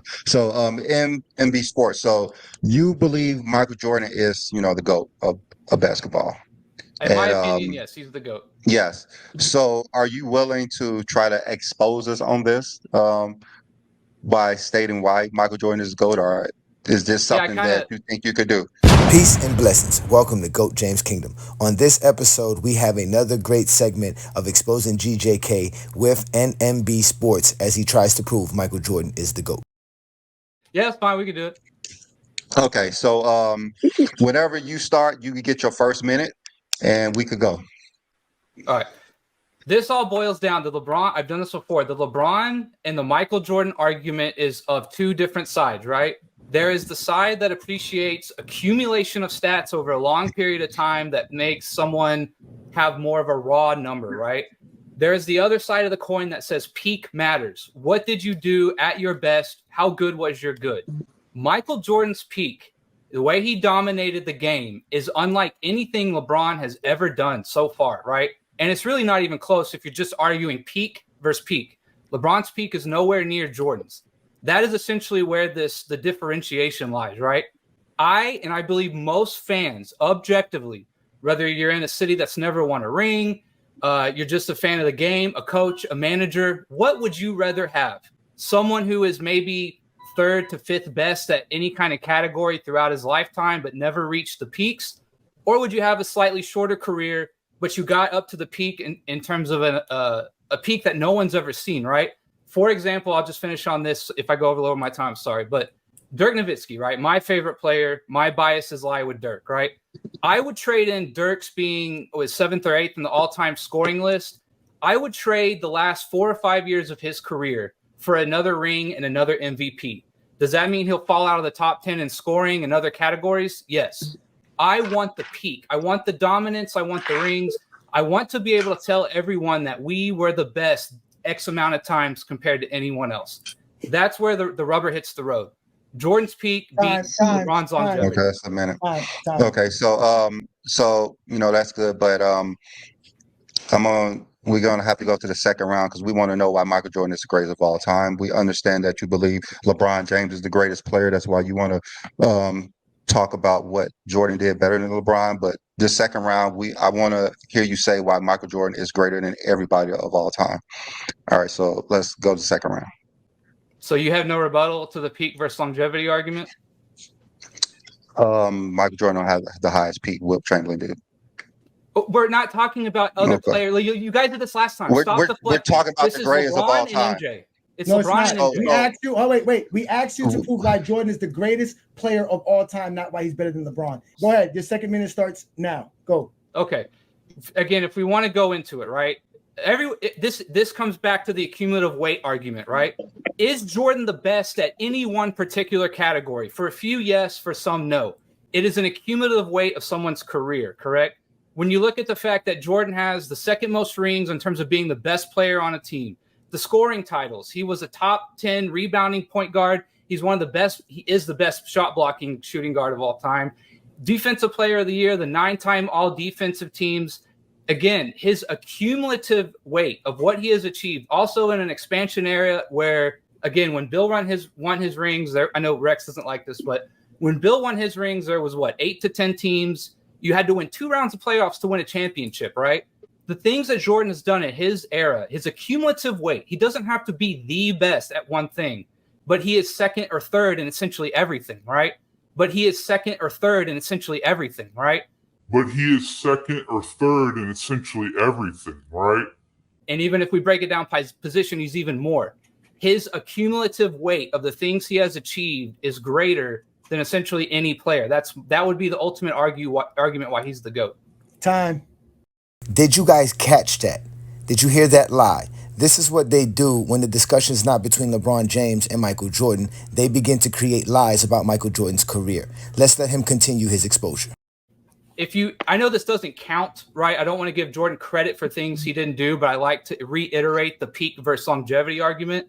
fine. So, NNB Sports. So, you believe Michael Jordan is, the GOAT of basketball? In my opinion, yes, he's the GOAT. Yes. So, are you willing to try to expose us on this by stating why Michael Jordan is the GOAT, or is this something that you think you could do? Peace and blessings. Welcome to GOAT James Kingdom. On this episode, we have another great segment of Exposing GJK with NNB Sports as he tries to prove Michael Jordan is the GOAT. Yeah, that's fine. We can do it. Okay, so whenever you start, you can get your first minute, and we could go. All right. This all boils down to LeBron. I've done this before. The LeBron and the Michael Jordan argument is of two different sides, right? There is the side that appreciates accumulation of stats over a long period of time that makes someone have more of a raw number, right? There's the other side of the coin that says peak matters. What did you do at your best? How good was your good? Michael Jordan's peak, the way he dominated the game, is unlike anything LeBron has ever done so far, right? And it's really not even close if you're just arguing peak versus peak. LeBron's peak is nowhere near Jordan's. That is essentially where the differentiation lies, right? I believe most fans, objectively, whether you're in a city that's never won a ring, you're just a fan of the game, a coach, a manager, what would you rather have? Someone who is maybe third to fifth best at any kind of category throughout his lifetime but never reached the peaks? Or would you have a slightly shorter career, but you got up to the peak in terms of a peak that no one's ever seen, right? For example, I'll just finish on this. If I go over my time, sorry. But Dirk Nowitzki, right? My favorite player. My biases lie with Dirk, right? I would trade in Dirk's being 7th or 8th in the all-time scoring list. I would trade the last 4 or 5 years of his career for another ring and another MVP. Does that mean he'll fall out of the top 10 in scoring and other categories? Yes. I want the peak. I want the dominance. I want the rings. I want to be able to tell everyone that we were the best X amount of times compared to anyone else. That's where the rubber hits the road. Jordan's peak beats LeBron's longevity. Okay, that's a minute. Okay, so that's good, but we're gonna have to go to the second round because we want to know why Michael Jordan is the greatest of all time. We understand that you believe LeBron James is the greatest player. That's why you want to talk about what Jordan did better than LeBron. But this second round, I want to hear you say why Michael Jordan is greater than everybody of all time. All right, so let's go to the second round. So you have no rebuttal to the peak versus longevity argument? Michael Jordan don't have the highest peak. Wilt Chamberlain did. We're not talking about other players. You guys did this last time. We're talking about the greatest of all time. It's LeBron and MJ. We asked you. Oh wait. We asked you to prove why Jordan is the greatest player of all time, not why he's better than LeBron. Go ahead. Your second minute starts now. Go. Okay. Again, if we want to go into it, right? This comes back to the cumulative weight argument, right? Is Jordan the best at any one particular category? For a few, yes. For some, no. It is an accumulative weight of someone's career, correct? When you look at the fact that Jordan has the second most rings in terms of being the best player on a team, the scoring titles, he was a top 10 rebounding point guard. He's one of the best. He is the best shot blocking shooting guard of all time. Defensive player of the year, the 9-time all defensive teams. Again, his accumulative weight of what he has achieved, also in an expansion area where, again, when Bill won his rings, there, I know Rex doesn't like this, but when Bill won his rings, there was 8 to 10 teams. You had to win 2 rounds of playoffs to win a championship, right? The things that Jordan has done at his era, his accumulative weight, he doesn't have to be the best at one thing, but he is second or third in essentially everything, right? And even if we break it down by position, he's even more. His accumulative weight of the things he has achieved is greater than essentially any player. That would be the ultimate argument why he's the GOAT. Time. Did you guys catch that? Did you hear that lie? This is what they do when the discussion is not between LeBron James and Michael Jordan. They begin to create lies about Michael Jordan's career. Let's let him continue his exposure. I know this doesn't count, right? I don't want to give Jordan credit for things he didn't do, but I like to reiterate the peak versus longevity argument.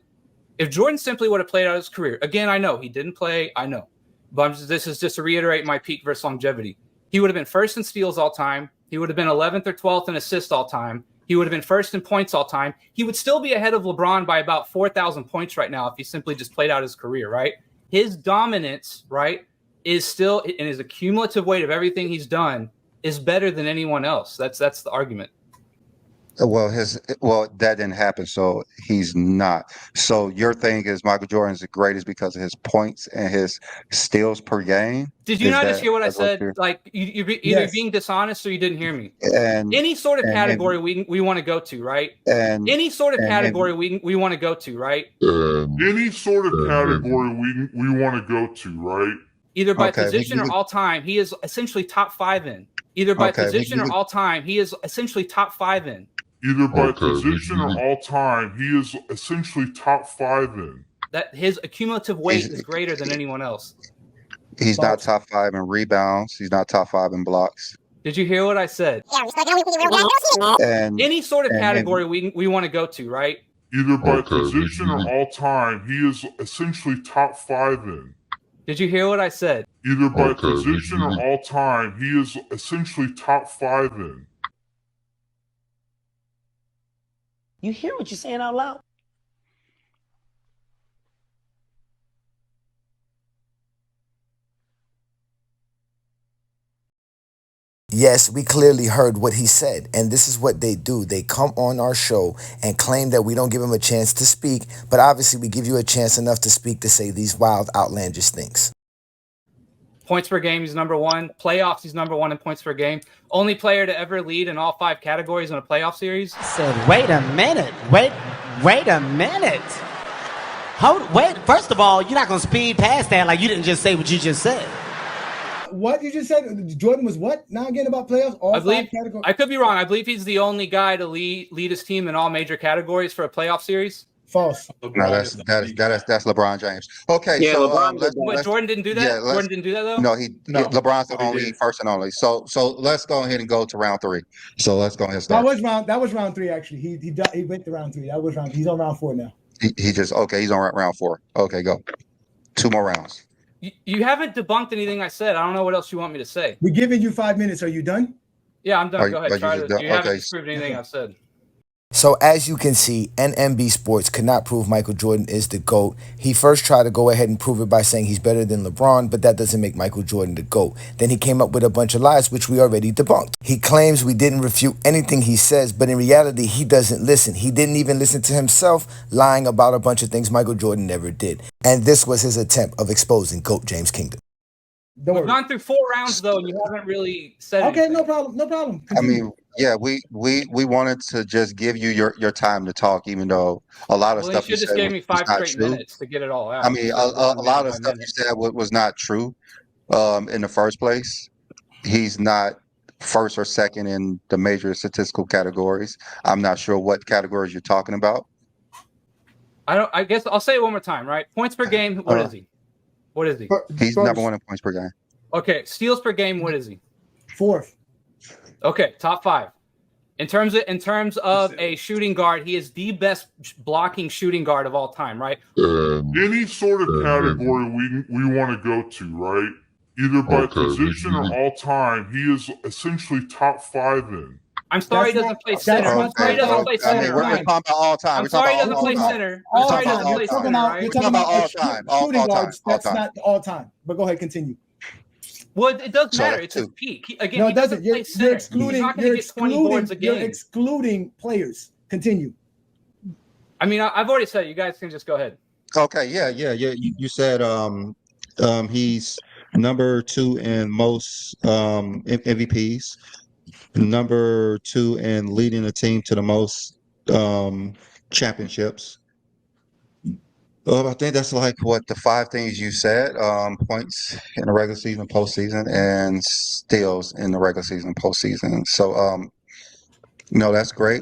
If Jordan simply would have played out his career, again, I know he didn't play, I know. But this is just to reiterate my peak versus longevity. He would have been first in steals all time. He would have been 11th or 12th in assists all time. He would have been first in points all time. He would still be ahead of LeBron by about 4,000 points right now if he simply just played out his career, right? His dominance, right, is still, and his accumulative weight of everything he's done is better than anyone else. That's the argument. Well, that didn't happen, so he's not. So your thing is Michael Jordan's the greatest because of his points and his steals per game. Did you not just hear what I said? You're, Like you're either Yes. being dishonest or you didn't hear me. and Any sort of and- category we want to go to, right? and Any sort of and- category we want to go to, right? Any sort of category we want to go to, right? Either by Okay, position or all time, he is essentially top 5 in. Either by Okay, position or all time, he is essentially top 5 in. Either by position or all time, he is essentially top 5 in. That his accumulative weight He's- is greater than anyone else. he's not top 5 in rebounds. He's not top 5 in blocks. Did you hear what I said? And Any sort of and- category we want to go to, right? Either by position or all time, he is essentially top 5 in. Did you hear what I said? Either by position or all time, he is essentially top 5 in. You hear what you're saying out loud? Yes, we clearly heard what he said, and this is what they do. They come on our show and claim that we don't give him a chance to speak, but obviously we give you a chance enough to speak to say these wild, outlandish things. Points per game, he's number 1. Playoffs, he's number 1 in points per game. Only player to ever lead in all 5 categories in a playoff series. I said, wait a minute. Wait a minute. First of all, you're not going to speed past that like you didn't just say what you just said. What you just said? Jordan was what? Now again about playoffs? All I believe 5 categories? I could be wrong. I believe he's the only guy to lead his team in all major categories for a playoff series. False. no, that's LeBron James. Okay, Yeah, so LeBron did But Jordan didn't do that. yeah, Jordan didn't do that though. No, LeBron's the he only did. first and only. So let's go ahead and go to round 3. So let's go ahead and That start. was round 3 actually. He went to round 3. That was round. He's on round 4 now. He's on round 4. Okay, go. 2 more rounds. You haven't debunked anything I said. I don't know what else you want me to say. We're giving you 5 minutes. Are you done? Yeah, I'm done. Are Go you ahead. Try just to. done? You haven't Okay. disproved anything I've said. So as you can see, NNB Sports could not prove Michael Jordan is the GOAT. He first tried to go ahead and prove it by saying he's better than LeBron, but that doesn't make Michael Jordan the GOAT. Then he came up with a bunch of lies, which we already debunked. He claims we didn't refute anything he says, but in reality, he doesn't listen. He didn't even listen to himself, lying about a bunch of things Michael Jordan never did. And this was his attempt of exposing GOAT James Kingdom. Don't We've worry. gone through 4 rounds though, and you haven't really said Okay, anything. no problem. No problem. I Continue. mean, yeah, we wanted to just give you your time to talk, even though a lot of Well, you stuff you should just said gave me was 5 not straight true. minutes to get it all out. I mean, a lot of stuff you said was not true in the first place. He's not first or second in the major statistical categories. I'm not sure what categories you're talking about. I guess I'll say it one more time. Right? Points per game. What is he? What is he? He's First, number 1 in points per game. Okay. Steals per game. What is he? 4th. Okay. Top 5. In terms of a shooting guard, he is the best blocking shooting guard of all time. Right? Any sort of category we want to go to, right? Either by position or all time, he is essentially top 5 in. I'm sorry he That's doesn't not- play that's center. not- I'm sorry he doesn't play I center. mean, we're right? talking about all time. I'm We're talking sorry he about doesn't all play time. center. I'm All sorry he time. doesn't You're play talking center. about, Right? you're We're talking talking about about all time. All shooting time. guards. All That's time. not all time. But go ahead, continue. Well, it does So matter. that's It's his 2. peak. Again, No, he it doesn't. play You're center. excluding. He's not going You're to get 20 boards a excluding. You're game. excluding players. Continue. I mean, I've already said it. You guys can just go ahead. Okay, yeah. You said he's number 2 in most MVPs, number 2 in leading the team to the most championships. I think that's like what the 5 things you said: points in the regular season, postseason, and steals in the regular season, postseason. So, that's great.